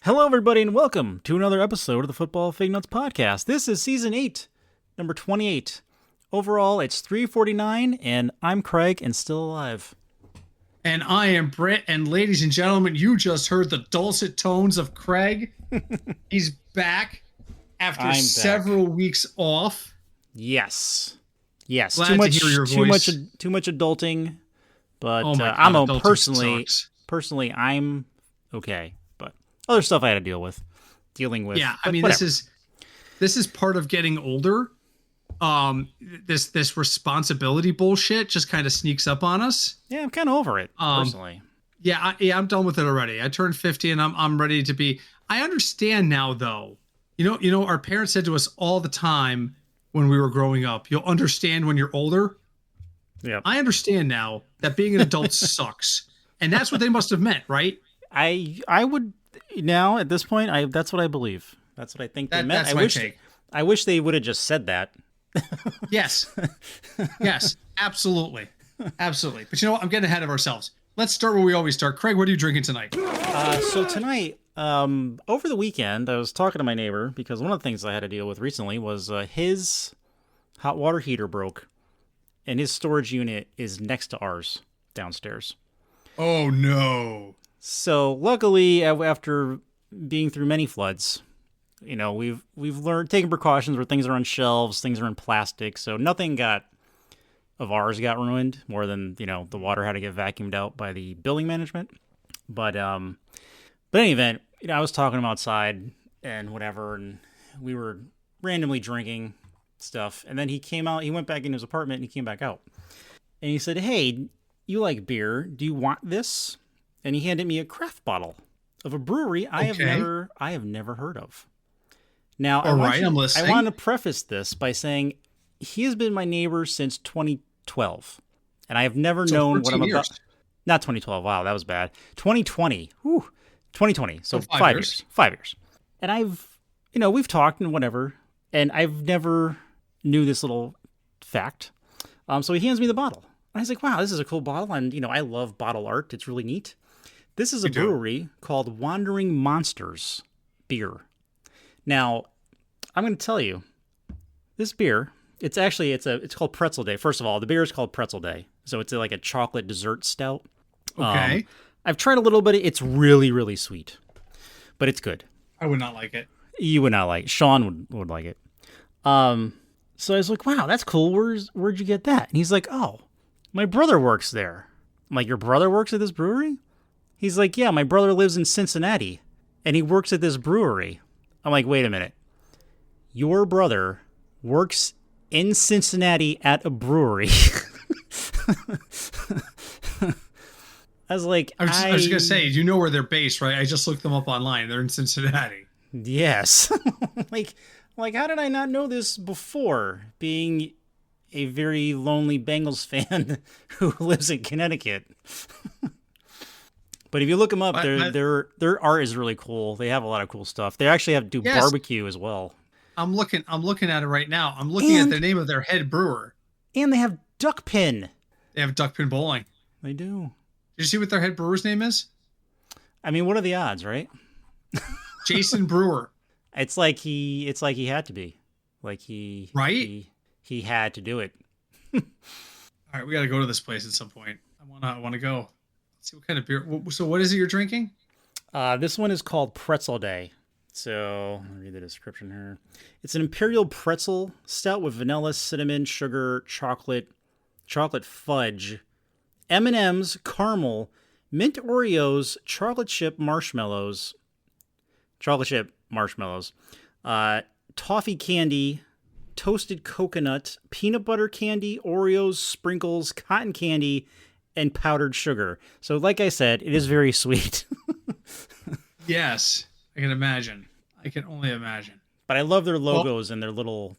Hello, everybody, and welcome to another episode of the Football Fignuts podcast. This is Season 8, number 28. Overall, it's 3:49, and I'm Craig and still alive. And I am Britt, and ladies and gentlemen, you just heard the dulcet tones of Craig. He's back after several weeks off. Yes. Glad to hear your voice. Too much adulting, but God, personally, I'm okay. But other stuff I had to dealing with. Yeah, I mean, whatever. This is part of getting older. This responsibility bullshit just kind of sneaks up on us. Yeah, I'm kind of over it personally. I'm done with it already. I turned 50 and I'm ready to be. I understand now, though. You know, our parents said to us all the time when we were growing up, "You'll understand when you're older." Yeah, I understand now that being an adult sucks, and that's what they must have meant, right? I would now at this point. That's what I believe. That's what I think they meant. That's my take. I wish they would have just said that. Yes, absolutely. But you know what? I'm getting ahead of ourselves. Let's start where we always start. Craig, what are you drinking tonight? So tonight, over the weekend, I was talking to my neighbor because one of the things I had to deal with recently was his hot water heater broke, and his storage unit is next to ours downstairs. Oh no! So luckily, after being through many floods, you know, we've learned taking precautions where things are on shelves, things are in plastic, so nothing of ours got ruined more than, you know, the water had to get vacuumed out by the building management. But in any event, you know, I was talking to him outside and whatever, and we were randomly drinking stuff, and then he came out, he went back into his apartment, and he came back out, and he said, "Hey, you like beer? Do you want this?" And he handed me a craft bottle of a brewery I have never heard of. Now, I'm listening. I want to preface this by saying he has been my neighbor since 2012, and I have never known what I'm about. Not 2012. Wow, that was bad. 2020. Whew. 2020. So 5 years. 5 years. And we've talked and whatever, and I've never knew this little fact. So he hands me the bottle. And I was like, wow, this is a cool bottle. And, you know, I love bottle art. It's really neat. This is a brewery called Wandering Monsters Beer. Now, I'm going to tell you, this beer, it's called Pretzel Day. First of all, the beer is called Pretzel Day. So it's like a chocolate dessert stout. Okay. I've tried a little bit. It's really, really sweet, but it's good. I would not like it. You would not like it. Sean would like it. So I was like, wow, that's cool. Where'd you get that? And he's like, oh, my brother works there. I'm like, your brother works at this brewery? He's like, yeah, my brother lives in Cincinnati, and he works at this brewery. I'm like, wait a minute. Your brother works in Cincinnati at a brewery. I was like, I was going to say, you know where they're based, right? I just looked them up online. They're in Cincinnati. Yes. like, how did I not know this before, being a very lonely Bengals fan who lives in Connecticut? But if you look them up, their art is really cool. They have a lot of cool stuff. They actually do barbecue as well. I'm looking at it right now. I'm looking at the name of their head brewer. And they have duckpin. They have duckpin bowling. They do. Did you see what their head brewer's name is? I mean, what are the odds, right? Jason Brewer. It's like he had to be. Like he had to do it. All right, we got to go to this place at some point. I want to go. Let's see what kind of beer. So what is it you're drinking? This one is called Pretzel Day. So I'll read the description here. It's an imperial pretzel stout with vanilla, cinnamon, sugar, chocolate fudge, M&M's, caramel, mint Oreos, chocolate chip marshmallows, toffee candy, toasted coconut, peanut butter candy, Oreos, sprinkles, cotton candy, and powdered sugar. So like I said, it is very sweet. Yes, I can imagine. I can only imagine. But I love their logos and their little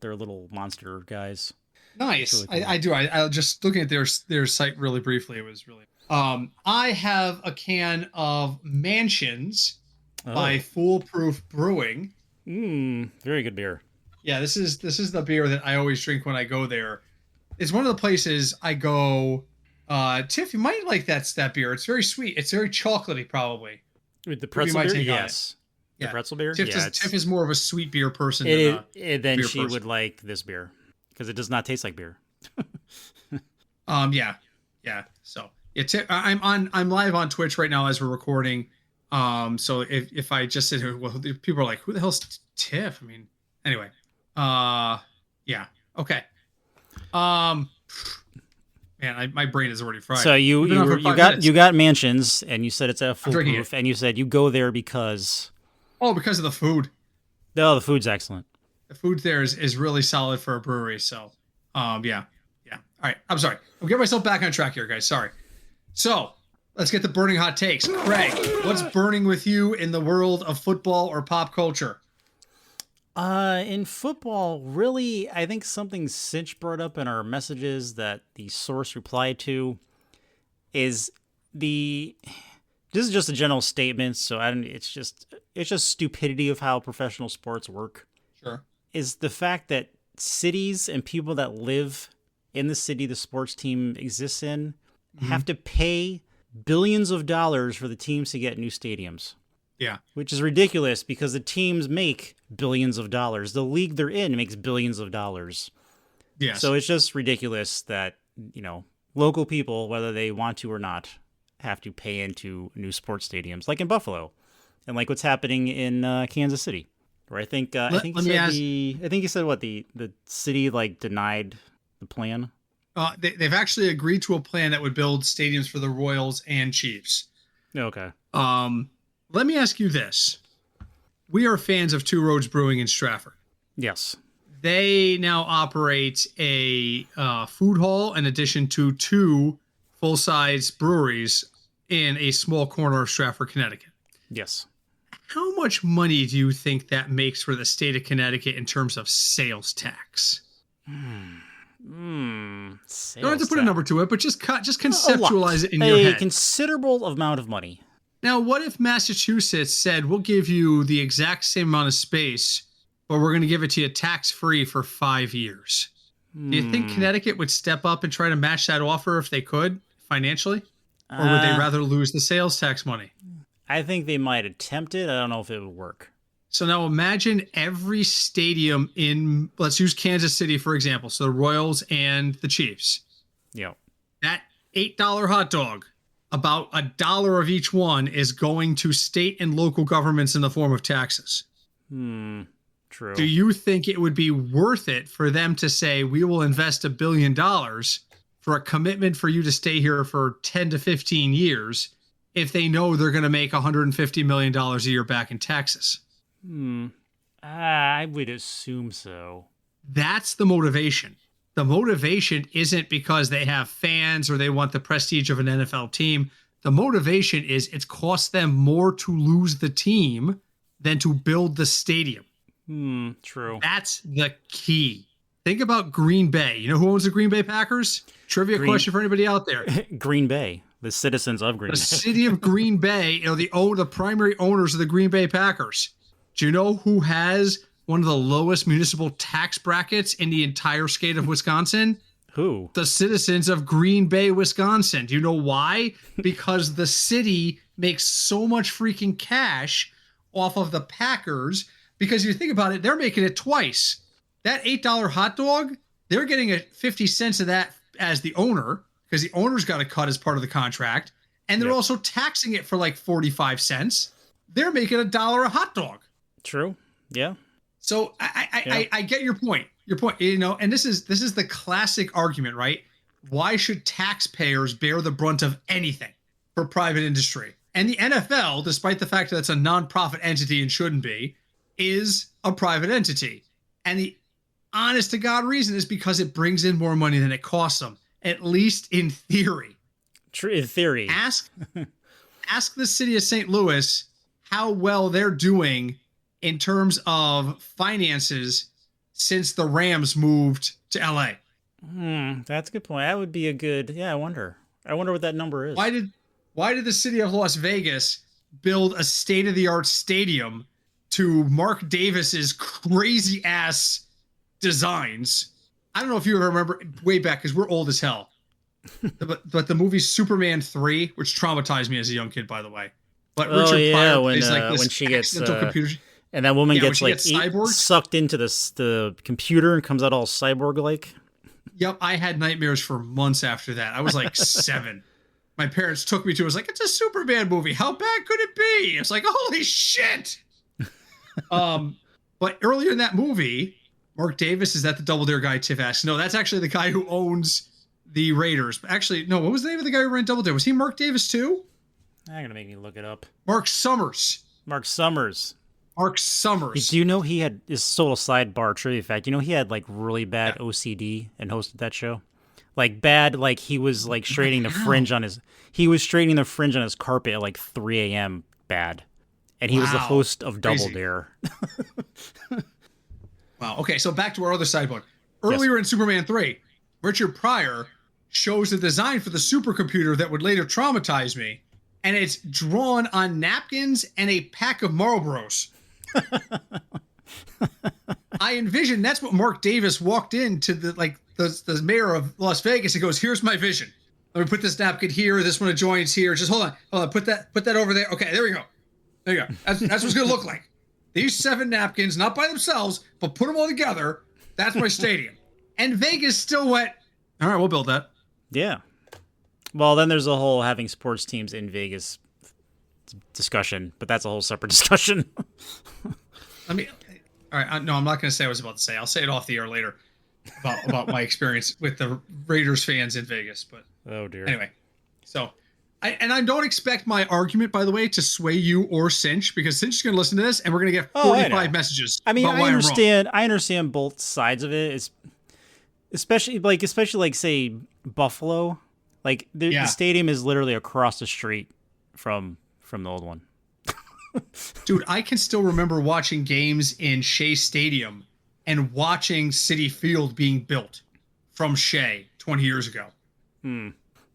monster guys. Nice. Really cool. I do. I just looking at their site really briefly. It was really. I have a can of Mansions by Foolproof Brewing. Very good beer. Yeah, this is the beer that I always drink when I go there. It's one of the places I go. Tiff, you might like that beer. It's very sweet. It's very chocolatey, probably. With the pretzel beer, yes. The pretzel beer? Tiff is more of a sweet beer person then she would like this beer because it does not taste like beer. Yeah. So I'm live on Twitch right now as we're recording. So if I just sit here, well, people are like, who the hell's Tiff? I mean, anyway. Yeah. Okay. Man, my brain is already fried. So you got mansions, and you said it's a foolproof, and you said you go there because. Oh, because of the food. Oh, the food's excellent. The food there is really solid for a brewery. So, yeah. All right. I'm sorry. I'm getting myself back on track here, guys. Sorry. So let's get the burning hot takes. Craig, what's burning with you in the world of football or pop culture? In football, really, I think something Cinch brought up in our messages that the source replied to is this is just a general statement, so it's just stupidity of how professional sports work. Sure. Is the fact that cities and people that live in the city the sports team exists in have to pay billions of dollars for the teams to get new stadiums. Yeah. Which is ridiculous because the teams make billions of dollars. The league they're in makes billions of dollars. Yes. So it's just ridiculous that, local people, whether they want to or not, have to pay into new sports stadiums, like in Buffalo, and like what's happening in Kansas City, where I think you said what the city denied the plan. They've actually agreed to a plan that would build stadiums for the Royals and Chiefs. Okay. Let me ask you this. We are fans of Two Roads Brewing in Stratford. Yes. They now operate a food hall in addition to 2 full-size breweries in a small corner of Stratford, Connecticut. Yes. How much money do you think that makes for the state of Connecticut in terms of sales tax? You don't have to put a number to it, but just conceptualize it in your head. A considerable amount of money. Now, what if Massachusetts said, we'll give you the exact same amount of space, but we're going to give it to you tax-free for 5 years? Do you think Connecticut would step up and try to match that offer if they could, financially? Or would they rather lose the sales tax money? I think they might attempt it. I don't know if it would work. So now imagine every stadium in, let's use Kansas City, for example. So the Royals and the Chiefs. Yeah. That $8 hot dog, about $1 of each one is going to state and local governments in the form of taxes. True. Do you think it would be worth it for them to say, we will invest $1 billion for a commitment for you to stay here for 10 to 15 years if they know they're going to make $150 million a year back in taxes? I would assume so. That's the motivation. The motivation isn't because they have fans or they want the prestige of an NFL team. The motivation is it's cost them more to lose the team than to build the stadium. True. That's the key. Think about Green Bay. You know who owns the Green Bay Packers? Trivia question for anybody out there. Green Bay. The citizens of Green Bay. The city of Green Bay, the primary owners of the Green Bay Packers. Do you know who has one of the lowest municipal tax brackets in the entire state of Wisconsin? Who? The citizens of Green Bay, Wisconsin. Do you know why? Because the city makes so much freaking cash off of the Packers. Because if you think about it, they're making it twice. That $8 hot dog, they're getting 50 cents of that as the owner, because the owner's got a cut as part of the contract. And they're also taxing it for like 45 cents. They're making $1 a hot dog. True. Yeah. So I get your point. And this is the classic argument, right? Why should taxpayers bear the brunt of anything for private industry? And the NFL, despite the fact that it's a nonprofit entity and shouldn't be, is a private entity. And the honest to God reason is because it brings in more money than it costs them, at least in theory. True. In theory. Ask the city of St. Louis how well they're doing in terms of finances since the Rams moved to LA. That's a good point. That would be a good, I wonder what that number is. Why did the city of Las Vegas build a state-of-the-art stadium to Mark Davis's crazy ass designs? I don't know if you ever remember way back, because we're old as hell. but the movie Superman 3, which traumatized me as a young kid, by the way. But Richard Pryor plays when she gets computer. And that woman gets cyborg sucked into the computer and comes out all cyborg-like. Yep, I had nightmares for months after that. I was like 7. My parents took me to it. I was like, it's a Superman movie. How bad could it be? It's like, holy shit. But earlier in that movie, Mark Davis, is that the Double Dare guy? Tiff asks. No, that's actually the guy who owns the Raiders. Actually, no, what was the name of the guy who ran Double Dare? Was he Mark Davis too? I'm going to make me look it up. Mark Summers. Do you know he had this total sidebar trivia fact? You know he had like really bad OCD and hosted that show, like bad. Like he was like straightening the fringe on his. He was straightening the fringe on his carpet at like 3 a.m. Bad, and he was the host of Double Dare. Wow. Okay, so back to our other sidebar. Earlier in Superman 3, Richard Pryor shows the design for the supercomputer that would later traumatize me, and it's drawn on napkins and a pack of Marlboros. I envision that's what Mark Davis walked into the mayor of Las Vegas and goes, here's my vision. Let me put this napkin here. This one adjoins here. Just hold on. Put that over there. Okay, there we go. There you go. That's what it's going to look like. These 7 napkins, not by themselves, but put them all together. That's my stadium. And Vegas still went, all right, we'll build that. Yeah. Well, then there's a whole having sports teams in Vegas discussion, but that's a whole separate discussion. All right. No, I'm not going to say what I was about to say. I'll say it off the air later about my experience with the Raiders fans in Vegas. But oh dear. Anyway, so I don't expect my argument, by the way, to sway you or Cinch, because Cinch is going to listen to this and we're going to get 45 messages. I mean, I understand both sides of it. It's especially like say Buffalo, like the stadium is literally across the street from the old one. Dude, I can still remember watching games in Shea Stadium and watching Citi Field being built from Shea 20 years ago.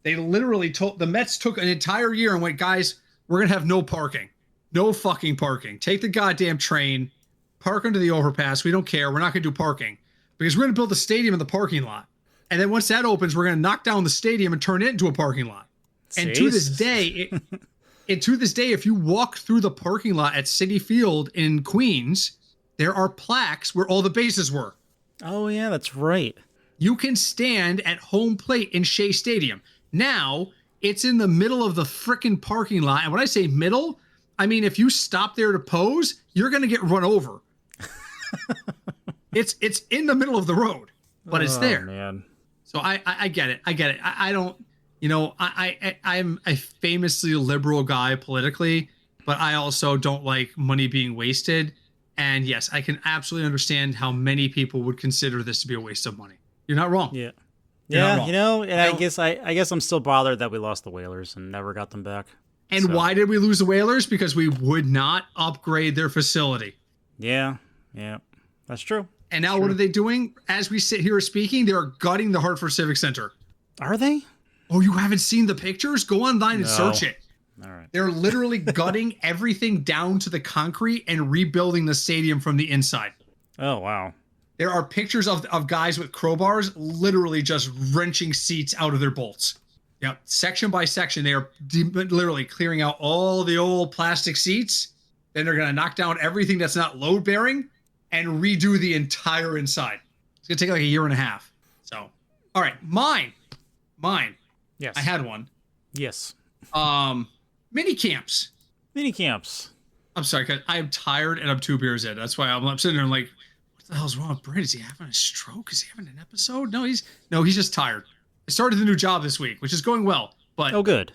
They literally the Mets took an entire year and went, guys, we're going to have no parking. No fucking parking. Take the goddamn train, park under the overpass. We don't care. We're not going to do parking because we're going to build a stadium in the parking lot. And then once that opens, we're going to knock down the stadium and turn it into a parking lot. And to this day, if you walk through the parking lot at Citi Field in Queens, there are plaques where all the bases were. Oh, yeah, that's right. You can stand at home plate in Shea Stadium. Now, it's in the middle of the frickin' parking lot. And when I say middle, I mean if you stop there to pose, you're going to get run over. It's in the middle of the road, but it's there. Man. So I get it. I don't, I'm a famously liberal guy politically, but I also don't like money being wasted. And yes, I can absolutely understand how many people would consider this to be a waste of money. You're not wrong. Yeah. Yeah, and I guess I'm still bothered that we lost the Whalers and never got them back. And why did we lose the Whalers? Because we would not upgrade their facility. Yeah, that's true. And now what are they doing? As we sit here speaking, they're gutting the Hartford Civic Center. Are they? Oh, you haven't seen the pictures? Go online and search it. All right. They're literally gutting everything down to the concrete and rebuilding the stadium from the inside. Oh, wow. There are pictures of guys with crowbars literally just wrenching seats out of their bolts. Yep. Section by section, they are literally clearing out all the old plastic seats. Then they're going to knock down everything that's not load bearing and redo the entire inside. It's going to take like a year and a half. So, all right. Mine. Yes. I had one. Yes. Mini camps. I'm sorry, cause I am tired and I'm 2 beers in. That's why I'm sitting there and like, what the hell's wrong with Britt? Is he having a stroke? Is he having an episode? No, he's just tired. I started the new job this week, which is going well. But good.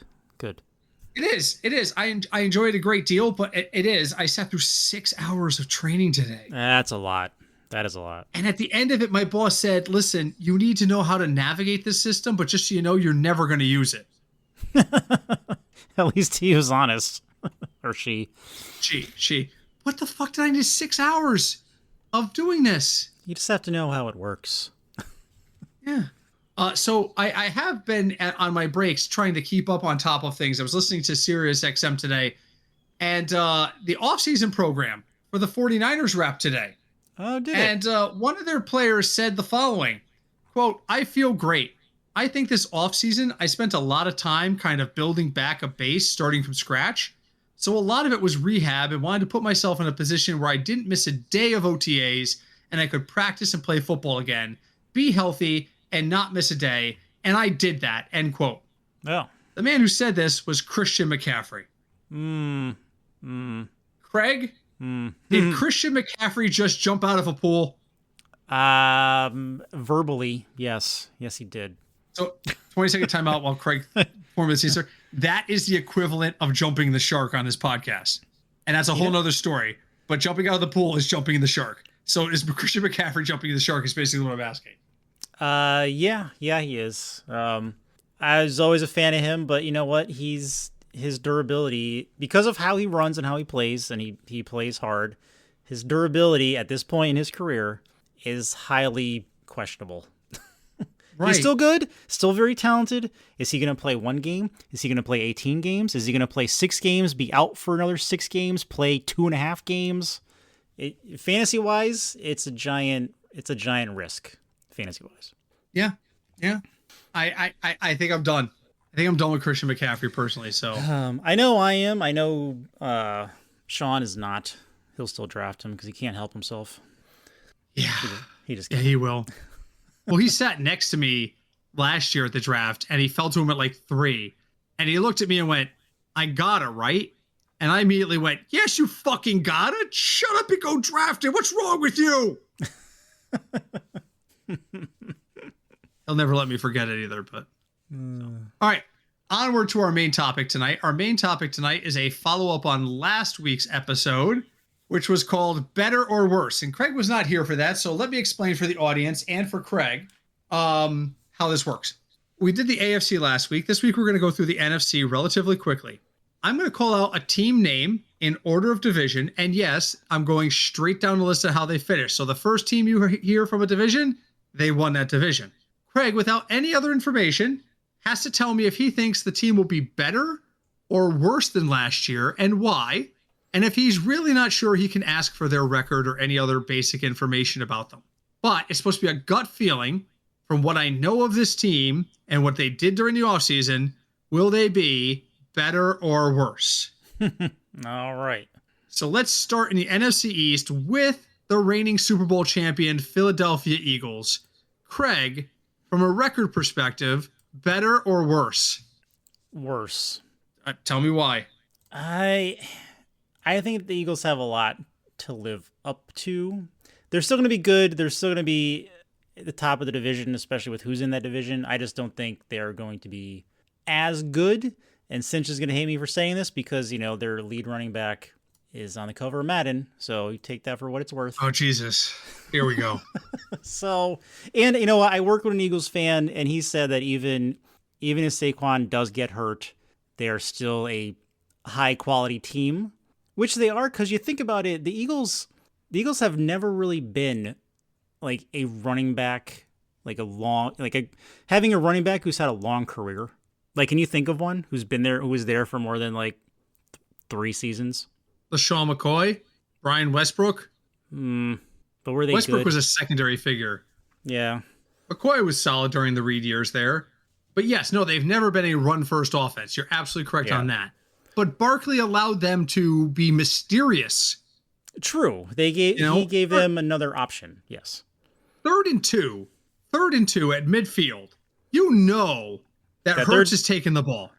It is. I enjoy it a great deal, but it is. I sat through 6 hours of training today. That's a lot. That is a lot. And at the end of it, my boss said, listen, you need to know how to navigate this system, but just so you know, you're never going to use it. At least he was honest. Or she. She. What the fuck did I need 6 hours of doing this? You just have to know how it works. Yeah. So I have been on my breaks trying to keep up on top of things. I was listening to Sirius XM today, and the offseason program for the 49ers wrapped today. Oh, did it? And one of their players said the following, quote, I feel great. I think this offseason I spent a lot of time kind of building back a base starting from scratch. So a lot of it was rehab and wanted to put myself in a position where I didn't miss a day of OTAs and I could practice and play football again, be healthy, and not miss a day. And I did that, end quote. Oh. The man who said this was Christian McCaffrey. Craig, did Christian McCaffrey just jump out of a pool? Verbally, yes. Yes, he did. So 20-second timeout while Craig forms his answer. That is the equivalent of jumping the shark on this podcast. And that's a whole nother story. But jumping out of the pool is jumping in the shark. So is Christian McCaffrey jumping in the shark is basically what I'm asking. Yeah, he is. I was always a fan of him, but you know what? His durability, because of how he runs and how he plays, and he plays hard, his durability at this point in his career is highly questionable. Right. He's still good, still very talented. Is he going to play 1 game? Is he going to play 18 games? Is he going to play 6 games, be out for another 6 games, play 2.5 games? Fantasy-wise, it's a giant risk, fantasy-wise. Yeah. I think I'm done. I think I'm done with Christian McCaffrey personally. So I know I am. I know Sean is not. He'll still draft him because he can't help himself. Yeah, he just can't. Yeah, he will. Well, he sat next to me last year at the draft, and he fell to him at like 3, and he looked at me and went, "I got it, right?" And I immediately went, "Yes, you fucking got it. Shut up and go draft it. What's wrong with you?" He'll never let me forget it either, but. All right, onward to our main topic tonight. Our main topic tonight is a follow-up on last week's episode, which was called Better or Worse. And Craig was not here for that, so let me explain for the audience and for Craig how this works. We did the AFC last week. This week we're going to go through the NFC relatively quickly. I'm going to call out a team name in order of division, and yes, I'm going straight down the list of how they finished. So the first team you hear from a division, they won that division. Craig, without any other information, has to tell me if he thinks the team will be better or worse than last year and why. And if he's really not sure, he can ask for their record or any other basic information about them. But it's supposed to be a gut feeling from what I know of this team and what they did during the offseason. Will they be better or worse? All right. So let's start in the NFC East with the reigning Super Bowl champion Philadelphia Eagles. Craig, from a record perspective, better or worse? Worse. Tell me why. I think the Eagles have a lot to live up to. They're still going to be good. They're still going to be at the top of the division, especially with who's in that division. I just don't think they're going to be as good. And Cinch is going to hate me for saying this because, you know, their lead running back is on the cover of Madden. So you take that for what it's worth. Oh, Jesus. Here we go. So, and you know what? I work with an Eagles fan, and he said that even if Saquon does get hurt, they are still a high-quality team, which they are because you think about it, the Eagles have never really been like a running back, having a running back who's had a long career. Like, can you think of one who was there for more than like 3 seasons? LaShawn McCoy, Brian Westbrook. But were they Westbrook good? was a secondary figure. Yeah. McCoy was solid during the Reed years there. But yes, no, they've never been a run-first offense. You're absolutely correct on that. But Barkley allowed them to be mysterious. True. He gave them another option. Yes. 3rd and 2 at midfield. You know that Hurts is taking the ball.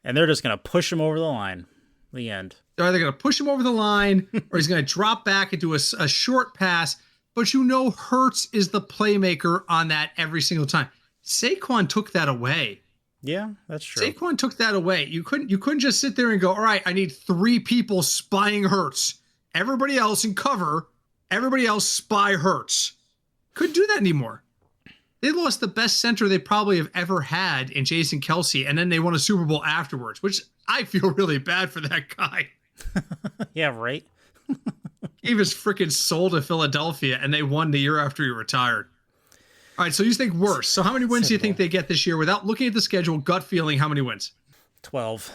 And they're just going to push him over the line. The end. They're either going to push him over the line or he's going to drop back and do a short pass. But you know Hurts is the playmaker on that every single time. Saquon took that away. Yeah, that's true. Saquon took that away. You couldn't just sit there and go, all right, I need 3 people spying Hurts. Everybody else in cover. Everybody else spy Hurts. Couldn't do that anymore. They lost the best center they probably have ever had in Jason Kelce, and then they won a Super Bowl afterwards, which I feel really bad for that guy. Yeah, right. Gave his freaking soul to Philadelphia, and they won the year after he retired. All right, so you think worse. So how many wins do you think they get this year? Without looking at the schedule, gut feeling, how many wins? 12.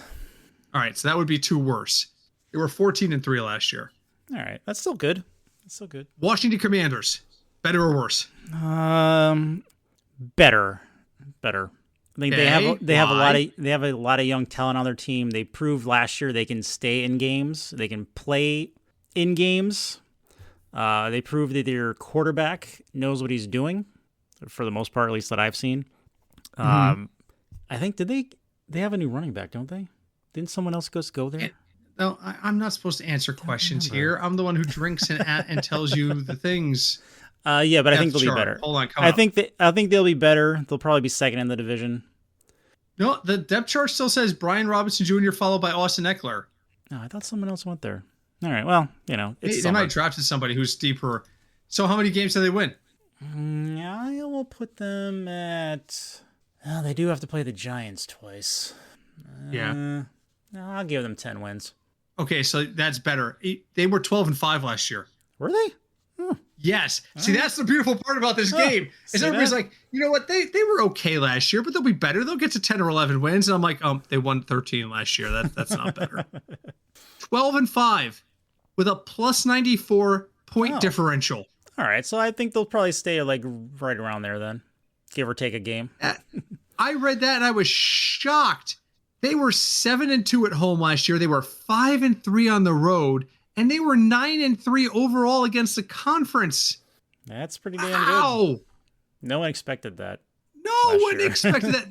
All right, so that would be 2 worse. They were 14-3 last year. All right, that's still good. Washington Commanders, better or worse? Better. I think they have a lot of young talent on their team. They proved last year they can stay in games. They can play in games. They proved that their quarterback knows what he's doing, for the most part, at least that I've seen. I think they have a new running back, don't they? Didn't someone else go there? No, I'm not supposed to answer questions here. I'm the one who drinks and tells you the things. Yeah, but I think they'll be better. Hold on, I think they'll be better. They'll probably be second in the division. No, the depth chart still says Brian Robinson Jr. followed by Austin Eckler. No, I thought someone else went there. All right, well, they might draft somebody who's deeper. So how many games do they win? I will put them at. Well, they do have to play the Giants twice. Yeah. I'll give them 10 wins. Okay, so that's better. They were 12-5 last year. Were they? Yes. See, that's the beautiful part about this game. Is everybody's like, you know what? They were okay last year, but they'll be better. They'll get to 10 or 11 wins. And I'm like, they won 13 last year. That's not better. 12-5 with a plus 94 point differential. All right, so I think they'll probably stay like right around there then, give or take a game. I read that and I was shocked. They were 7-2 at home last year. They were 5-3 on the road. And they were 9-3 overall against the conference. That's pretty damn good. No one expected that. No one expected that.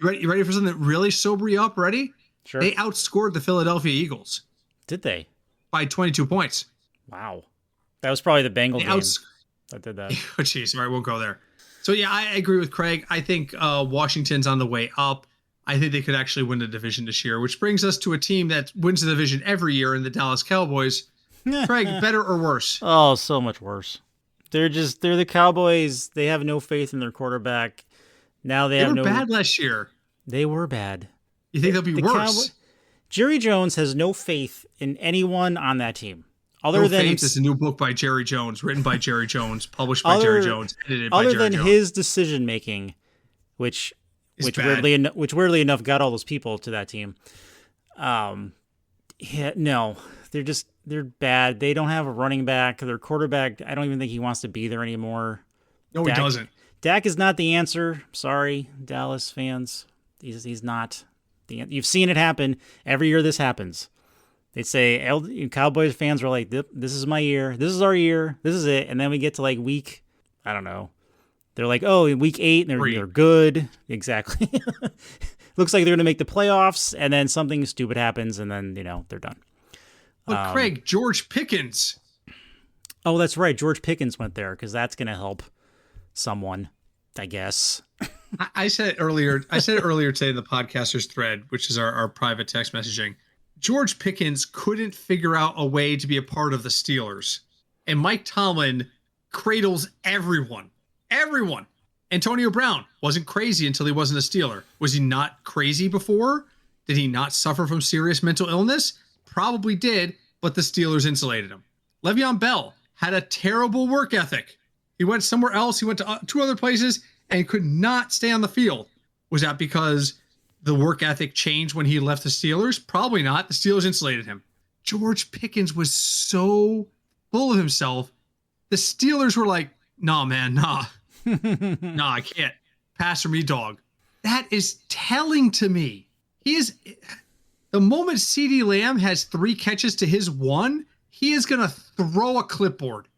You ready for something that really sober you up? Ready? Sure. They outscored the Philadelphia Eagles. Did they? By 22 points. Wow. That was probably the Bengals game that did that. Oh, jeez. All right, we'll go there. So, yeah, I agree with Craig. I think Washington's on the way up. I think they could actually win the division this year, which brings us to a team that wins the division every year in the Dallas Cowboys. Craig, better or worse? Oh, so much worse. They're the Cowboys. They have no faith in their quarterback. Now they were bad last year. They were bad. You think they'll be worse? Jerry Jones has no faith in anyone on that team. No Faith is a new book by Jerry Jones, written by Jerry Jones, published by Jerry Jones, edited by Jerry Jones. Other than his decision making, which weirdly enough got all those people to that team. No, they're bad. They don't have a running back. Their quarterback, I don't even think he wants to be there anymore. No, he doesn't. Dak is not the answer. Sorry, Dallas fans. He's not. You've seen it happen. Every year this happens. They say, Cowboys fans are like, this is my year. This is our year. This is it. And then we get to like week, I don't know. They're like, week 8, and they're good. Exactly. Looks like they're going to make the playoffs, and then something stupid happens, and then, they're done. But Craig, George Pickens. Oh, that's right. George Pickens went there because that's going to help someone, I guess. I said it earlier. Today in the podcasters thread, which is our private text messaging. George Pickens couldn't figure out a way to be a part of the Steelers. And Mike Tomlin cradles everyone. Everyone. Antonio Brown wasn't crazy until he wasn't a Steeler. Was he not crazy before? Did he not suffer from serious mental illness? Probably did, but the Steelers insulated him. Le'Veon Bell had a terrible work ethic. He went somewhere else. He went to 2 other places and could not stay on the field. Was that because the work ethic changed when he left the Steelers? Probably not. The Steelers insulated him. George Pickens was so full of himself. The Steelers were like, nah, man, nah. Nah, I can't. Pass for me, dog. That is telling to me. The moment CeeDee Lamb has 3 catches to his 1, he is going to throw a clipboard.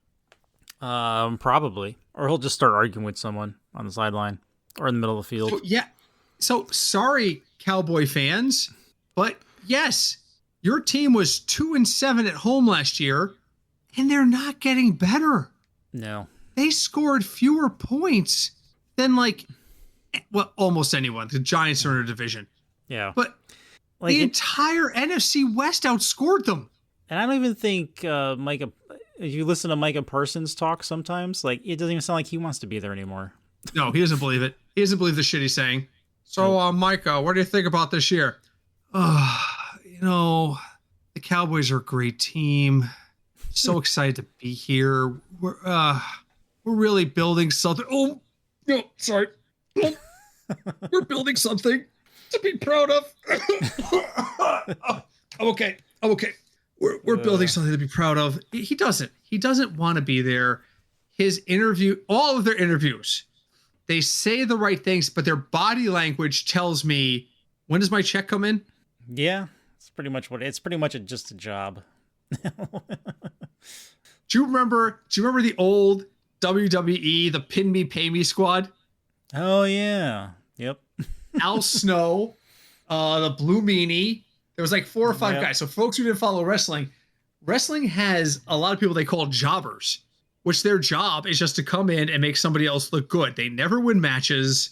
Probably. Or he'll just start arguing with someone on the sideline or in the middle of the field. So sorry, Cowboy fans, but yes, your team was 2-7 at home last year, and they're not getting better. No. They scored fewer points than almost anyone. The Giants are in a division. Yeah. But the entire NFC West outscored them. And I don't even think Micah, if you listen to Micah Parsons talk sometimes, it doesn't even sound like he wants to be there anymore. No, he doesn't believe it. He doesn't believe the shit he's saying. So, Micah, what do you think about this year? The Cowboys are a great team. So excited to be here. We're really building something. Oh, no, sorry. We're building something to be proud of. I'm okay. We're building something to be proud of. He doesn't want to be there. His interview, all of their interviews, they say the right things, but their body language tells me, when does my check come in? Yeah, it's pretty much just a job. Do you remember the old WWE, the Pin Me Pay Me squad? Oh yeah. Yep. Al Snow, the Blue Meanie. There was like 4 or 5 guys. So folks who didn't follow wrestling has a lot of people they call jobbers, which their job is just to come in and make somebody else look good. They never win matches.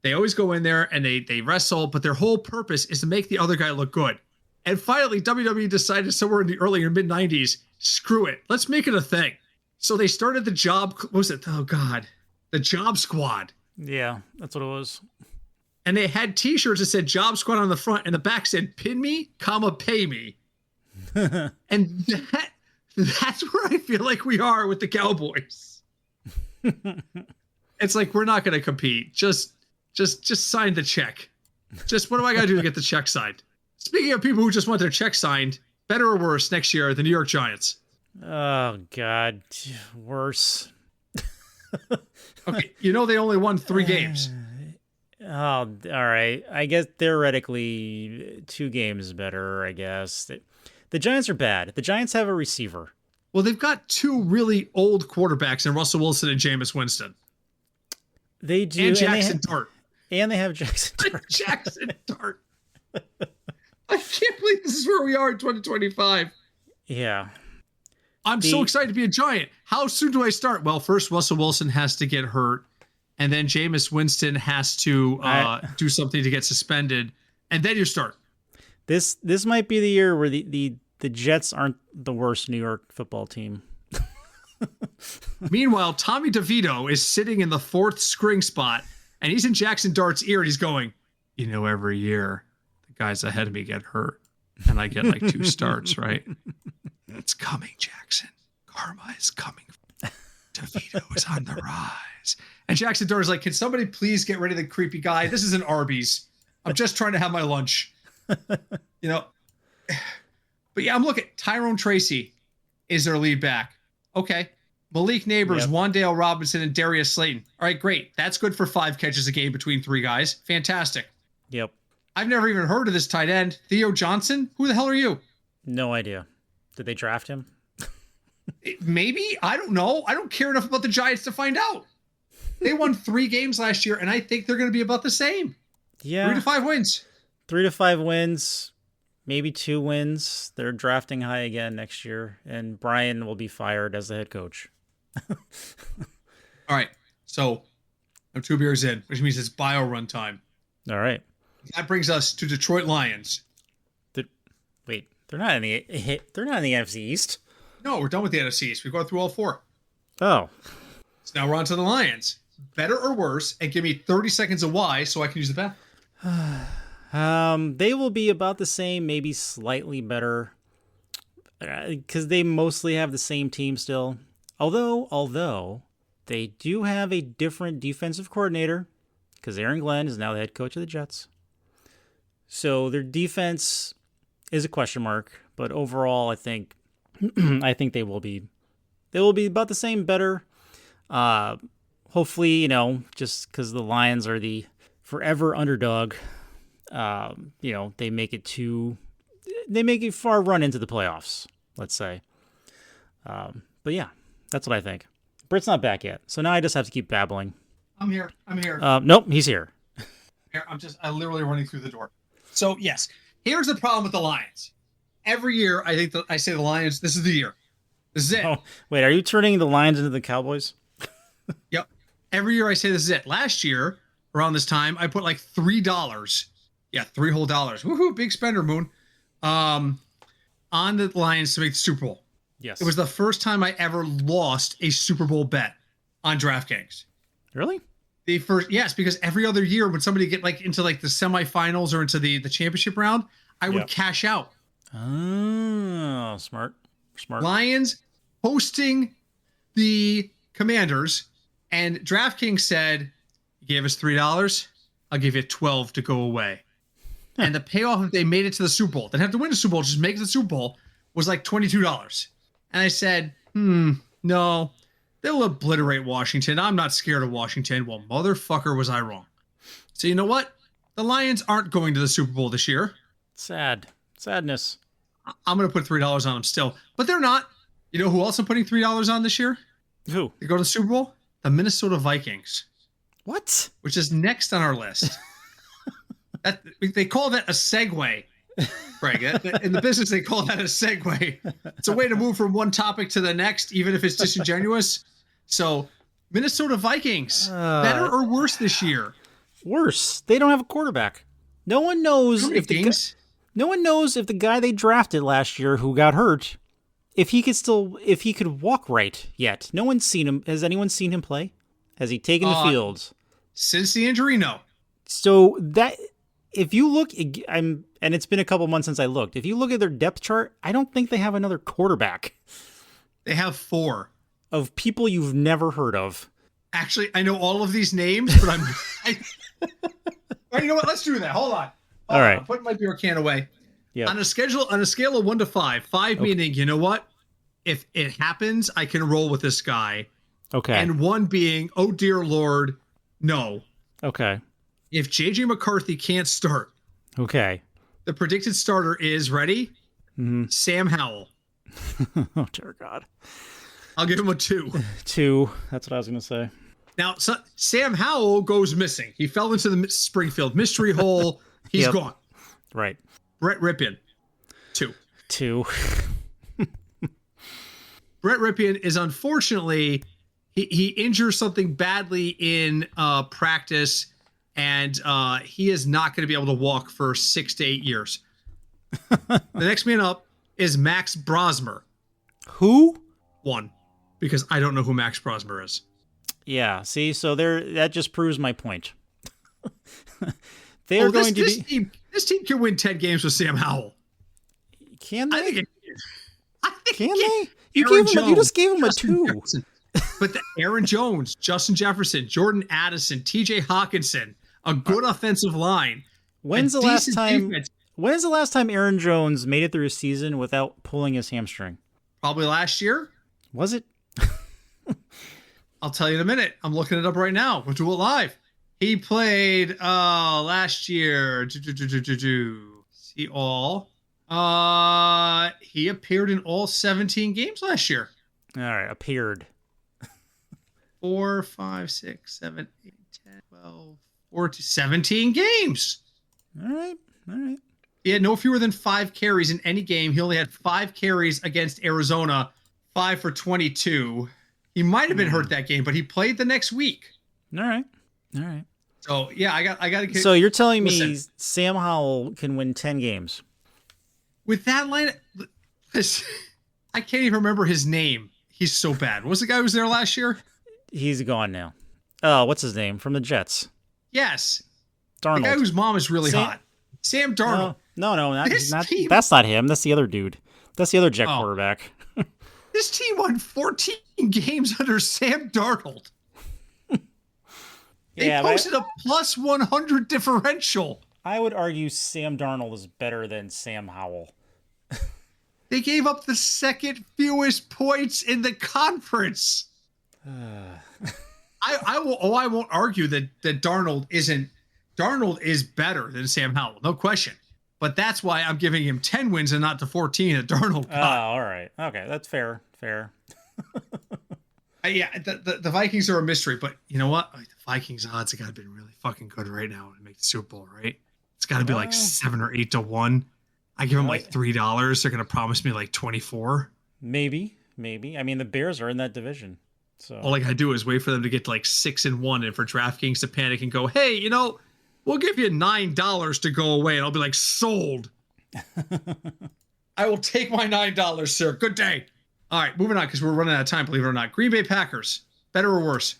They always go in there and they wrestle, but their whole purpose is to make the other guy look good. And finally, WWE decided somewhere in the early or mid 90s, screw it. Let's make it a thing. So they started the job. What was it? Oh God, the Job Squad. Yeah, that's what it was. And they had T-shirts that said Job Squad on the front, and the back said "Pin me, pay me." And that's where I feel like we are with the Cowboys. It's like, we're not going to compete. Just sign the check. Just what do I got to do to get the check signed? Speaking of people who just want their check signed, better or worse next year, the New York Giants. Oh God, worse. Okay, they only won 3 games. Oh, all right. I guess theoretically 2 games better, I guess. The Giants are bad. The Giants have a receiver. Well, they've got 2 really old quarterbacks in Russell Wilson and Jameis Winston. They do. And Jackson Dart. And they have Jackson Dart. Jackson Dart. I can't believe this is where we are in 2025. Yeah. I'm so excited to be a Giant. How soon do I start? Well, first Russell Wilson has to get hurt. And then Jameis Winston has to do something to get suspended. And then you start. This might be the year where the Jets aren't the worst New York football team. Meanwhile, Tommy DeVito is sitting in the 4th string spot, and he's in Jackson Dart's ear, and he's going, every year the guys ahead of me get hurt, and I get like 2 starts, right? It's coming, Jackson. Karma is coming. DeVito is on the rise. And Jackson Dart is like, can somebody please get rid of the creepy guy? This is an Arby's. I'm just trying to have my lunch. But yeah, I'm looking. Tyrone Tracy is their lead back. Okay. Malik Neighbors, Wandale Robinson, and Darius Slayton. All right, great. That's good for 5 catches a game between 3 guys. Fantastic. Yep. I've never even heard of this tight end. Theo Johnson? Who the hell are you? No idea. Did they draft him? Maybe. I don't know. I don't care enough about the Giants to find out. They won 3 games last year, and I think they're going to be about the same. Yeah. 3 to 5 wins. 3 to 5 wins. Maybe 2 wins. They're drafting high again next year, and Brian will be fired as the head coach. All right. So I'm 2 beers in, which means it's bio run time. All right. That brings us to Detroit Lions. Wait, they're not in the NFC East. No, we're done with the NFC East. We've gone through all 4. Oh. So now we're on to the Lions. Better or worse? And give me 30 seconds of why so I can use the bath. They will be about the same, maybe slightly better, because they mostly have the same team still. Although they do have a different defensive coordinator, because Aaron Glenn is now the head coach of the Jets. So their defense is a question mark, but overall, I think they will be about the same, better. Hopefully, just because the Lions are the forever underdog, they make it far run into the playoffs, let's say. But yeah, that's what I think. Britt's not back yet, so now I just have to keep babbling. I'm here. Nope, he's here. I'm literally running through the door. So yes, here's the problem with the Lions. Every year, I say the Lions, this is the year. This is it. Oh, wait, are you turning the Lions into the Cowboys? Yep. Every year I say this is it. Last year, around this time, I put like $3. Yeah, $3 whole. Woohoo, big spender, Moon. On the Lions to make the Super Bowl. Yes. It was the first time I ever lost a Super Bowl bet on DraftKings. Really? Yes, because every other year when somebody get into the semifinals or into the championship round, I would cash out. Oh, smart. Lions hosting the Commanders, and DraftKings said, "You gave us $3. I'll give you 12 to go away." And the payoff if they made it to the Super Bowl, they didn't have to win the Super Bowl, just make it to the Super Bowl, was like $22. And I said, no, They'll obliterate Washington. I'm not scared of Washington. Well, motherfucker, was I wrong. So you know what? The Lions aren't going to the Super Bowl this year. Sadness. I'm going to put $3 on them still, but they're not. You know who else I'm putting $3 on this year? Who? To go to the Super Bowl? The Minnesota Vikings. What? Which is next on our list. They call that a segue, Greg. In the business, they call that a segue. It's a way to move from one topic to the next, even if it's disingenuous. So, Minnesota Vikings, better or worse this year? Worse. They don't have a quarterback. No one knows if the guy they drafted last year who got hurt, if he could walk right yet. No one's seen him. Has anyone seen him play? Has he taken the field? Since the injury, no. So that if you look, and it's been a couple months since I looked. If you look at their depth chart, I don't think they have another quarterback. They have 4 of people you've never heard of. Actually, I know all of these names, but you know what? Let's do that. Hold on. All right. I'm putting my beer can away. Yeah. On a scale of 1 to 5, 5 meaning, you know what? If it happens, I can roll with this guy. Okay. And 1 being, oh dear Lord, no. Okay. If JJ McCarthy can't start, okay, the predicted starter is ready. Mm-hmm. Sam Howell. Oh dear God. I'll give him a 2. 2. That's what I was going to say. Now, Sam Howell goes missing. He fell into the Springfield mystery hole. He's gone. Right. Brett Ripien. 2. 2. Brett Ripien is unfortunately, he injures something badly in practice, and he is not going to be able to walk for 6 to 8 years. The next man up is Max Brosmer. Who? 1, because I don't know who Max Brosmer is. Yeah, see, so that just proves my point. This team can win 10 games with Sam Howell. Can they? I think can they? You just gave him a 2. Jefferson. But Aaron Jones, Justin Jefferson, Jordan Addison, TJ Hawkinson, a good offensive line. When's the last time Aaron Jones made it through a season without pulling his hamstring? Probably last year. Was it? I'll tell you in a minute. I'm looking it up right now. We'll do it live. He played last year. See all. He appeared in all 17 games last year. All right, appeared. 4, 5, 6, 7, 8, 10, 12, 14, 17 games. All right. He had no fewer than 5 carries in any game. He only had 5 carries against Arizona, 5 for 22. He might have been hurt that game, but he played the next week. All right. So yeah, I got to. So you're telling me Sam Howell can win 10 games with that line? I can't even remember his name. He's so bad. What was the guy who was there last year? He's gone now. Oh, what's his name from the Jets? Yes, Darnold. The guy whose mom is really hot. Sam Darnold. No, that's not him. That's the other dude. That's the other Jet quarterback. This team won 14 games under Sam Darnold. They posted a plus 100 differential. I would argue Sam Darnold is better than Sam Howell. They gave up the second fewest points in the conference. I won't argue that Darnold is better than Sam Howell, no question. But that's why I'm giving him 10 wins and not the 14 that Darnold got. Oh, all right. Okay, that's fair. Yeah, the Vikings are a mystery, but you know what? The Vikings odds have got to be really fucking good right now to make the Super Bowl, right? It's got to be like 7 or 8 to 1. I give them like $3. They're going to promise me like 24. Maybe. I mean, the Bears are in that division. So all I got to do is wait for them to get to like 6-1 and for DraftKings to panic and go, hey, we'll give you $9 to go away. And I'll be like, sold. I will take my $9, sir. Good day. All right, moving on because we're running out of time, believe it or not. Green Bay Packers, better or worse?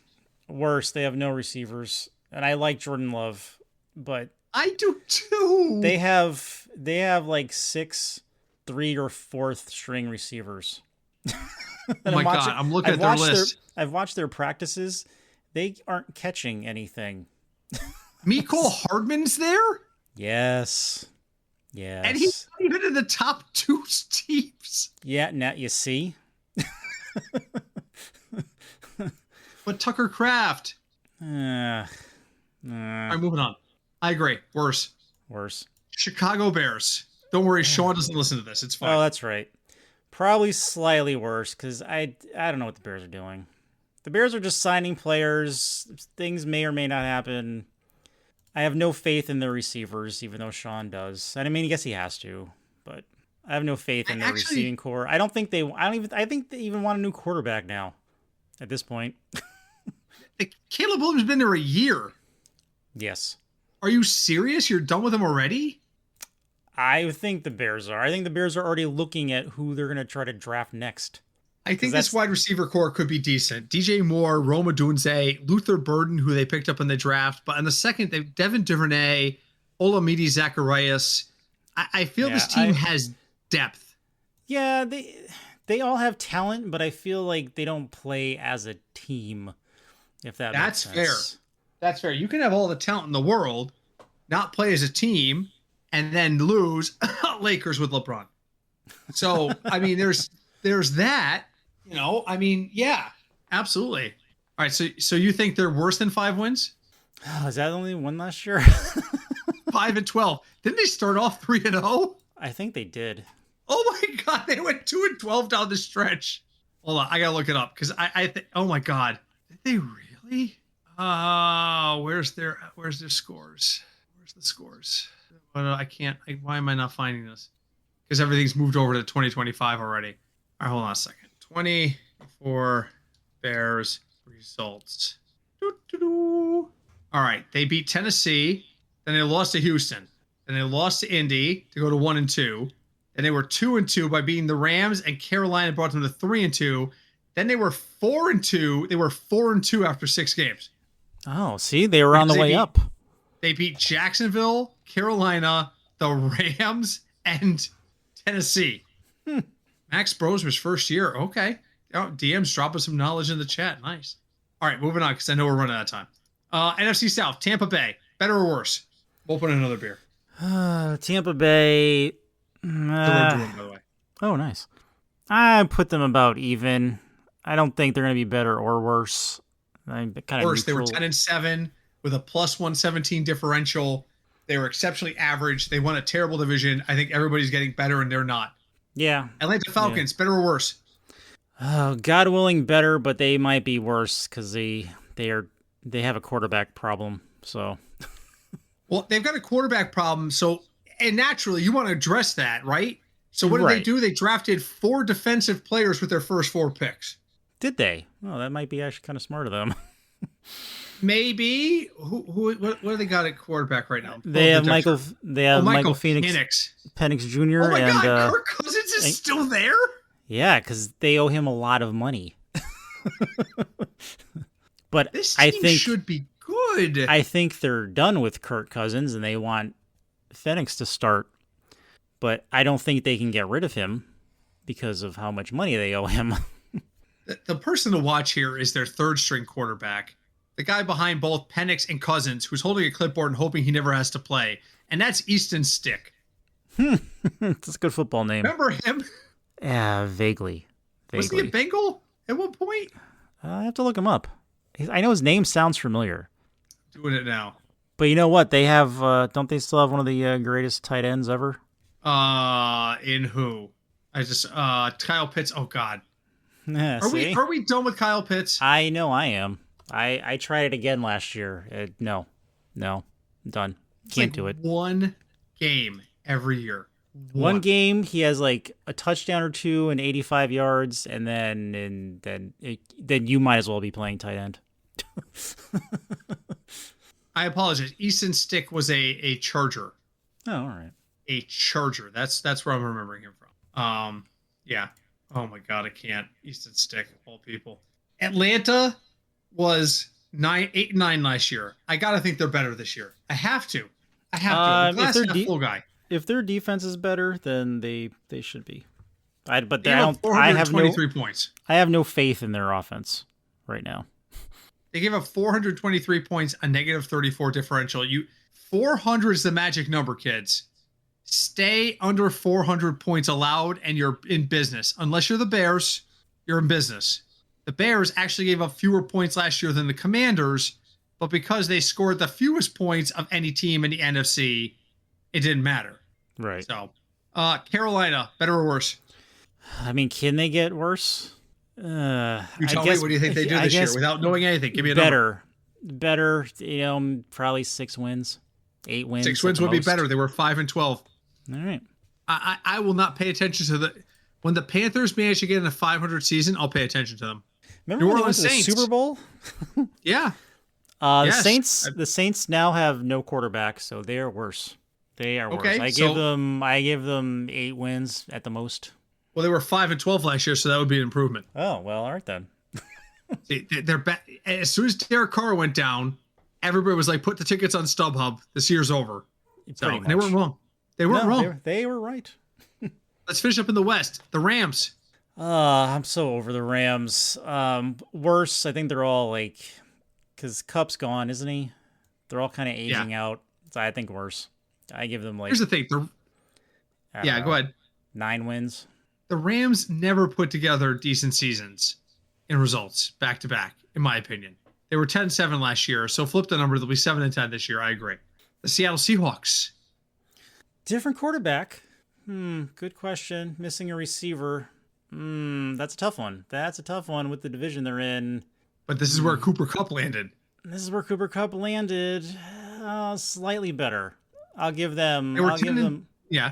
Worse. They have no receivers. And I like Jordan Love, but I do too. They have like 6 3rd or 4th string receivers. Oh my God, I'm looking at their list. I've watched their practices. They aren't catching anything. Mecole Hardman's there? Yes. And he's not even in the top 2 teams. Yeah, now you see. But Tucker Kraft. Uh, All right, moving on. I agree. Worse. Chicago Bears. Don't worry, Sean doesn't listen to this. It's fine. Oh, that's right. Probably slightly worse because I don't know what the Bears are doing. The Bears are just signing players. Things may or may not happen. I have no faith in their receivers, even though Sean does. And I mean, I guess he has to, but I have no faith in their receiving core. I think they even want a new quarterback now at this point. Caleb Williams has been there a year. Yes. Are you serious? You're done with him already? I think the Bears are. I think the Bears are already looking at who they're going to try to draft next. I think this wide receiver core could be decent. DJ Moore, Rome Odunze, Luther Burden, who they picked up in the draft. But on the second, they have Devin Duvernay, Olamide Zacharias. I feel this team has depth. Yeah, they all have talent, but I feel like they don't play as a team, if that makes sense. Fair. That's fair. You can have all the talent in the world, not play as a team, and then lose Lakers with LeBron. So, I mean, there's that. You know, I mean, yeah, absolutely. All right, so you think they're worse than 5 wins? Oh, is that only one last year? 5-12. Didn't they start off 3-0? I think they did. Oh my God, they went 2-12 down the stretch. Hold on, I gotta look it up because I think. Oh my God, did they really? Where's their scores? Where's the scores? I can't. Why am I not finding this? Because everything's moved over to 2025 already. All right, hold on a second. 24 Bears results. All right, they beat Tennessee, then they lost to Houston, then they lost to Indy to go to 1-2. Then they were 2-2 by beating the Rams, and Carolina brought them to 3-2. Then they were 4-2. They were 4-2 after 6 games. Oh, see, they were on the way up. They beat Jacksonville, Carolina, the Rams, and Tennessee. Max Brosmer's first year. Okay. Oh, DM's dropping some knowledge in the chat. Nice. All right, moving on because I know we're running out of time. NFC South, Tampa Bay. Better or worse? We'll open another beer. Tampa Bay. By the way. Oh, nice. I put them about even. I don't think they're going to be better or worse. Worse. They were 10-7 with a plus 117 differential. They were exceptionally average. They won a terrible division. I think everybody's getting better, and they're not. Yeah. Atlanta Falcons, better or worse? Oh, God willing, better, but they might be worse because they have a quarterback problem. So, well, they've got a quarterback problem. So, and naturally, you want to address that, right? So, what did they do? They drafted 4 defensive players with their first 4 picks. Did they? Oh, that might be actually kind of smart of them. Maybe. What do they got at quarterback right now? They have Michael. They have Michael Penix Jr. Oh my God, Kirk Cousins is still there. Yeah, because they owe him a lot of money. But this team should be good. I think they're done with Kirk Cousins and they want Penix to start. But I don't think they can get rid of him because of how much money they owe him. The person to watch here is their 3rd string quarterback. The guy behind both Penix and Cousins, who's holding a clipboard and hoping he never has to play. And that's Easton Stick. That's a good football name. Remember him? Yeah, vaguely. Was he a Bengal at one point? I have to look him up. I know his name sounds familiar. Doing it now. But you know what? They have, don't they still have one of the greatest tight ends ever? In who? Kyle Pitts. Oh God. Yeah, are we done with Kyle Pitts? I know I am. I tried it again last year. No, I'm done. Can't do it. One game every year. One game, he has like a touchdown or 2 and 85 yards, and then you might as well be playing tight end. I apologize. Easton Stick was a Charger. Oh, all right. A Charger. That's where I'm remembering him from. Yeah. Oh my God, I can't. Easton Stick, of all people. Atlanta was 8-9 last year. I gotta think they're better this year. I have to. Glass half full guy. If their defense is better, then they should be. I have 423 points. I have no faith in their offense right now. They gave up 423 points, a negative 34 differential. 400 is the magic number, kids. Stay under 400 points allowed, and you're in business. Unless you're the Bears, you're in business. The Bears actually gave up fewer points last year than the Commanders, but because they scored the fewest points of any team in the NFC, it didn't matter. Right. So, Carolina, better or worse? I mean, can they get worse? You tell me, what do you think they do this year without knowing anything? Give me a number. Better, probably 6 wins, 8 wins. 6 wins would be better. They were 5-12. All right. I will not pay attention to when the Panthers manage to get in a 500 season, I'll pay attention to them. Remember when they went to the Super Bowl? Yeah. Yes. The Saints now have no quarterback, so they are worse. They are worse. Okay, I give them 8 wins at the most. Well, they were 5-12 last year, so that would be an improvement. Oh, well, all right then. They're back. As soon as Derek Carr went down, everybody was like, "Put the tickets on StubHub. This year's over." So, and they weren't wrong. They weren't wrong. They were right. Let's finish up in the West. The Rams. I'm so over the Rams. Worse, I think they're all like, because Cup's gone, isn't he? They're all kind of aging out. So I think worse. I give them like. Here's the thing. Go ahead. 9 wins. The Rams never put together decent seasons in results back to back, in my opinion. They were 10-7 last year, so flip the number. They'll be 7-10 this year. I agree. The Seattle Seahawks. Different quarterback. Good question. Missing a receiver. That's a tough one. That's a tough one with the division they're in. But this is where Cooper Kupp landed. Slightly better. I'll give them. Yeah.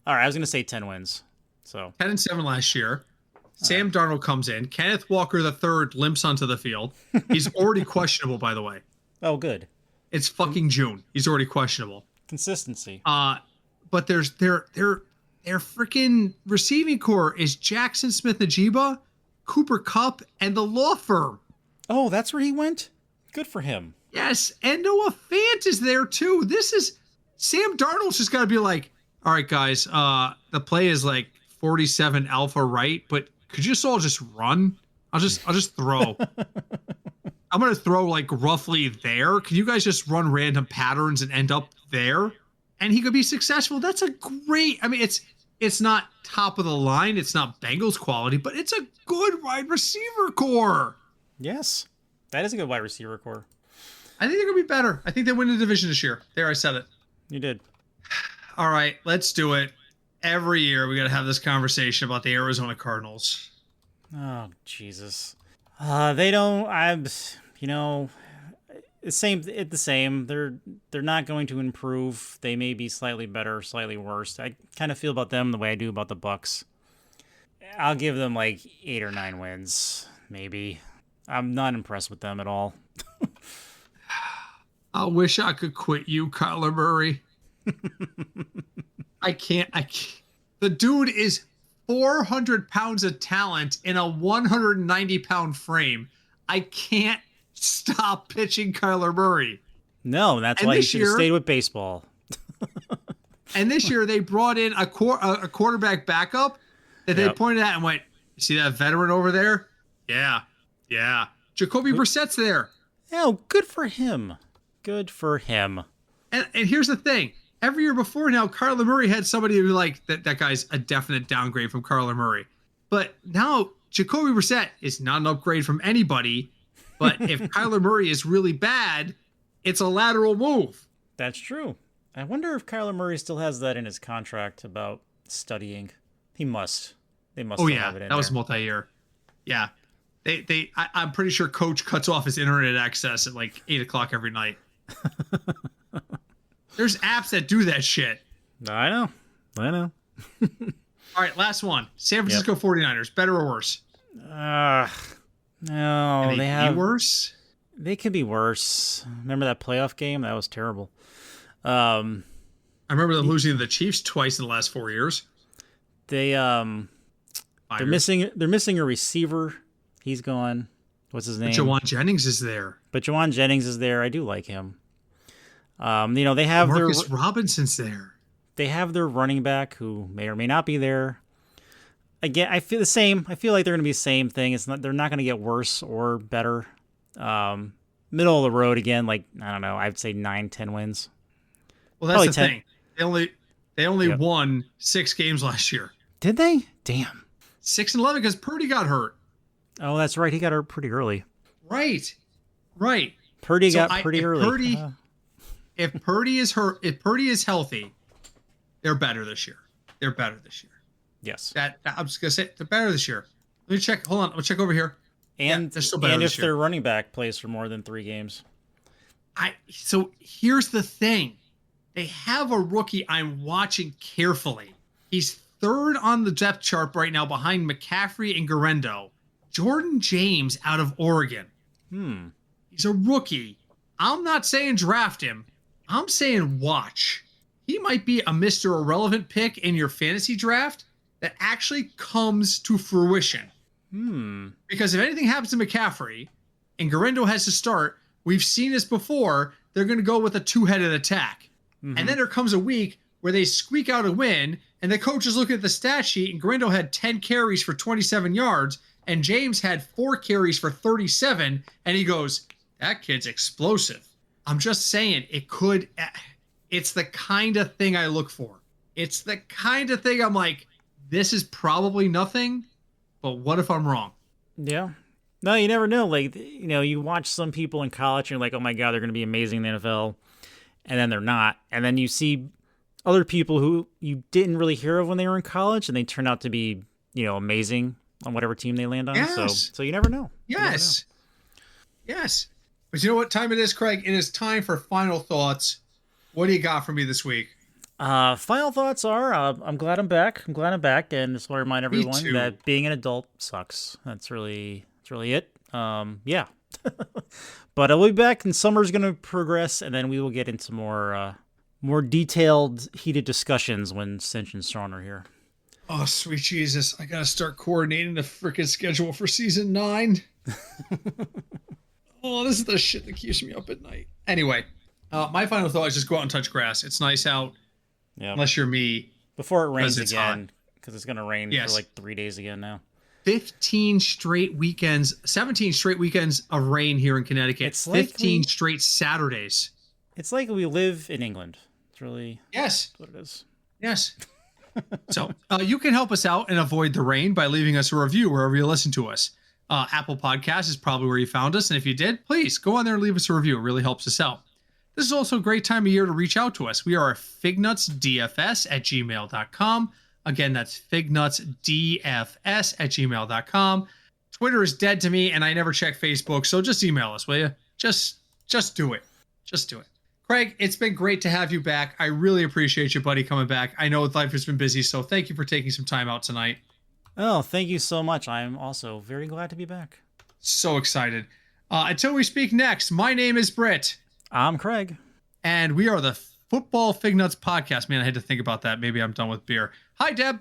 All right, I was going to say 10 wins. So 10-7 last year. Sam Darnold comes in. Kenneth Walker III limps onto the field. He's already questionable, by the way. Oh, good. It's fucking June. He's already questionable. Consistency. But their freaking receiving core is Jackson Smith-Njigba, Cooper Kupp, and the law firm. Oh, that's where he went? Good for him. Yes, and Noah Fant is there too. This is Sam Darnold's just got to be like, all right, guys, the play is like 47 alpha right, but could you just all just run? I'll just throw. I'm going to throw like roughly there. Can you guys just run random patterns and end up there? And he could be successful. That's a great, I mean, it's not top of the line. It's not Bengals quality, but it's a good wide receiver core. Yes, that is a good wide receiver core. I think they're going to be better. I think they win the division this year. There, I said it. You did. All right, let's do it. Every year we got to have this conversation about the Arizona Cardinals. Oh, Jesus. They don't, the same. They're not going to improve. They may be slightly better, slightly worse. I kind of feel about them the way I do about the Bucks. I'll give them like 8 or 9 wins, maybe. I'm not impressed with them at all. I wish I could quit you, Kyler Murray. I can't. The dude is 400 pounds of talent in a 190-pound frame. I can't stop pitching Kyler Murray. No, that's why you should have stayed with baseball. And this year they brought in a quarterback backup that they pointed at and went, "You see that veteran over there? Yeah. Jacoby Brissett's there." Oh, good for him. Good for him. And here's the thing. Every year before now, Kyler Murray had somebody who like, that guy's a definite downgrade from Kyler Murray. But now Jacoby Brissett is not an upgrade from anybody. But if Kyler Murray is really bad, it's a lateral move. That's true. I wonder if Kyler Murray still has that in his contract about studying. He must. They must have it in there. That was multi-year. Yeah. I'm pretty sure Coach cuts off his internet access at like 8:00 every night. There's apps that do that shit. I know. All right, last one. San Francisco 49ers, better or worse? No, Can they be worse? They could be worse. Remember that playoff game? That was terrible. I remember them losing to the Chiefs twice in the last 4 years. They're missing a receiver. He's gone. What's his name? But Jawan Jennings is there. I do like him. They have Marcus Robinson's there. They have their running back who may or may not be there. Again, I feel the same. I feel like they're going to be the same thing. They're not going to get worse or better. Middle of the road again. Like, I don't know. I'd say 9-10 wins. Well, that's the thing. They only won 6 games last year. Did they? Damn. 6-11 because Purdy got hurt. Oh, that's right. He got hurt pretty early. Right. Purdy got pretty early. If Purdy is healthy, they're better this year. Yes. I'm just gonna say they're better this year. Let me check. Hold on. I'll check over here. And they're still better if their running back plays for more than 3 games. So here's the thing. They have a rookie I'm watching carefully. He's 3rd on the depth chart right now behind McCaffrey and Garendo. Jordan James out of Oregon. He's a rookie. I'm not saying draft him. I'm saying watch. He might be a Mr. Irrelevant pick in your fantasy draft that actually comes to fruition. Because if anything happens to McCaffrey and Garendo has to start, we've seen this before, they're going to go with a 2-headed attack. And then there comes a week where they squeak out a win, and the coach is looking at the stat sheet, and Garendo had 10 carries for 27 yards, and James had 4 carries for 37, and he goes, that kid's explosive. I'm just saying, it's the kind of thing I look for. It's the kind of thing I'm like, this is probably nothing, but what if I'm wrong? Yeah. No, you never know. Like, you watch some people in college and you're like, oh my God, they're going to be amazing in the NFL. And then they're not. And then you see other people who you didn't really hear of when they were in college and they turn out to be, amazing on whatever team they land on. Yes. So you never know. Yes. Yes. But you know what time it is, Craig? It is time for final thoughts. What do you got for me this week? Final thoughts are, I'm glad I'm back. And just want to remind everyone that being an adult sucks. That's really it. Yeah. But I'll be back, and summer's going to progress, and then we will get into more detailed, heated discussions when Cinch and Sean are here. Oh, sweet Jesus. I got to start coordinating the freaking schedule for season 9. Oh, this is the shit that keeps me up at night. Anyway, my final thought is just go out and touch grass. It's nice out, unless you're me. Before it rains again, because it's going to rain for like 3 days again now. 17 straight weekends of rain here in Connecticut. It's 15 straight Saturdays. It's like we live in England. It's really what it is. Yes. So you can help us out and avoid the rain by leaving us a review wherever you listen to us. Apple Podcasts is probably where you found us. And if you did, please go on there and leave us a review. It really helps us out. This is also a great time of year to reach out to us. We are fignutsdfs@gmail.com. Again, that's fignutsdfs@gmail.com. Twitter is dead to me, and I never check Facebook, so just email us, will you? Just do it. Just do it. Craig, it's been great to have you back. I really appreciate you, buddy, coming back. I know life has been busy, so thank you for taking some time out tonight. Oh, thank you so much. I'm also very glad to be back. So excited. Until we speak next, my name is Britt. I'm Craig. And we are the Football Fignuts Podcast. Man, I had to think about that. Maybe I'm done with beer. Hi, Deb.